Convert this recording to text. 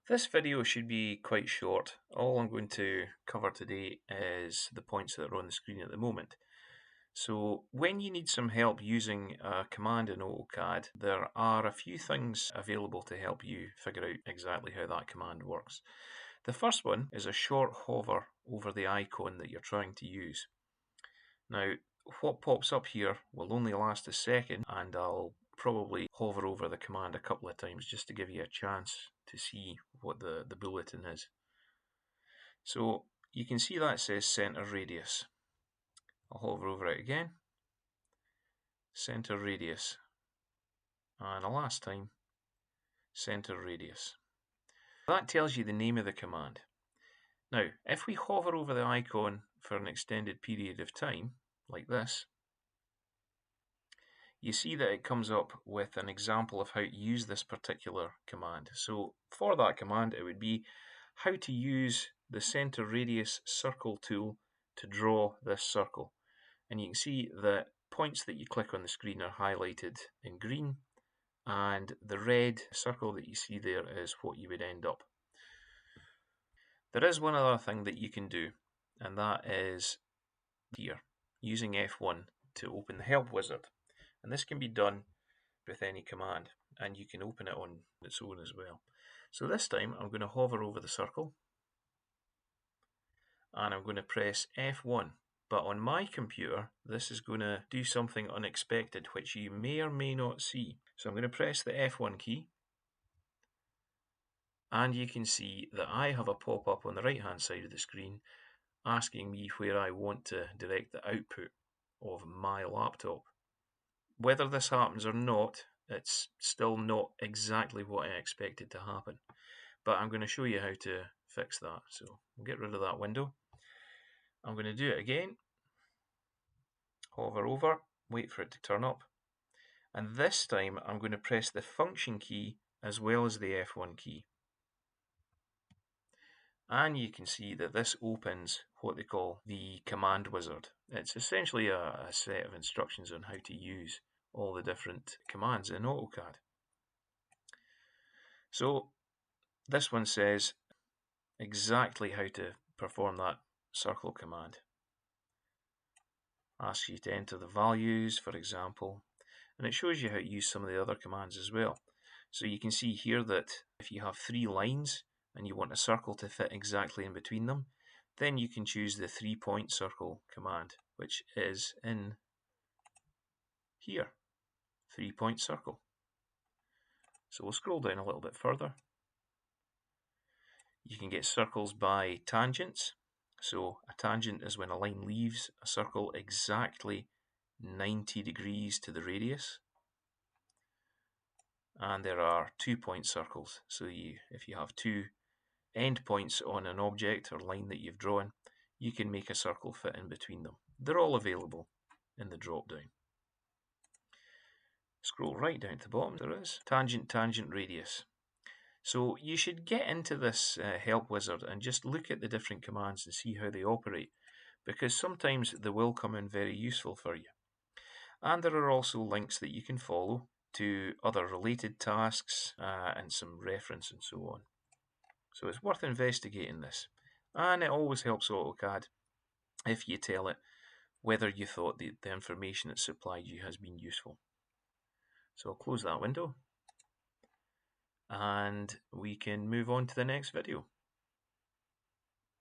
This video should be quite short. All I'm going to cover today is the points that are on the screen at the moment. So when you need some help using a command in AutoCAD, there are a few things available to help you figure out exactly how that command works. The first one is a short hover over the icon that you're trying to use. Now, what pops up here will only last a second, and I'll probably hover over the command a couple of times just to give you a chance to see what the bulletin is. So you can see that says center radius. I'll hover over it again. Center radius. And a last time, center radius. That tells you the name of the command. Now, if we hover over the icon for an extended period of time, like this, you see that it comes up with an example of how to use this particular command. So for that command, it would be how to use the center radius circle tool to draw this circle. And you can see that points that you click on the screen are highlighted in green, and the red circle that you see there is what you would end up. There is one other thing that you can do, and that is here, using F1 to open the help wizard. And this can be done with any command, and you can open it on its own as well. So this time I'm going to hover over the circle, and I'm going to press F1. But on my computer, this is going to do something unexpected, which you may or may not see. So I'm going to press the F1 key, and you can see that I have a pop-up on the right-hand side of the screen asking me where I want to direct the output of my laptop. Whether this happens or not, it's still not exactly what I expected to happen. But I'm going to show you how to fix that. So we'll get rid of that window. I'm going to do it again. Hover over, wait for it to turn up. And this time I'm going to press the function key as well as the F1 key. And you can see that this opens what they call the command wizard. It's essentially a set of instructions on how to use all the different commands in AutoCAD. So this one says exactly how to perform that circle command. Asks you to enter the values, for example, and it shows you how to use some of the other commands as well. So you can see here that if you have 3 lines and you want a circle to fit exactly in between them, then you can choose the 3-point circle command, which is in here, 3-point circle. So we'll scroll down a little bit further. You can get circles by tangents. So a tangent is when a line leaves a circle exactly 90 degrees to the radius. And there are 2-point circles. So if you have 2 endpoints on an object or line that you've drawn, you can make a circle fit in between them. They're all available in the drop down. Scroll right down to the bottom, there is tangent, tangent, radius. So you should get into this help wizard and just look at the different commands and see how they operate, because sometimes they will come in very useful for you. And there are also links that you can follow to other related tasks and some reference and so on. So it's worth investigating this. And it always helps AutoCAD if you tell it whether you thought the information it supplied you has been useful. So I'll close that window, and we can move on to the next video.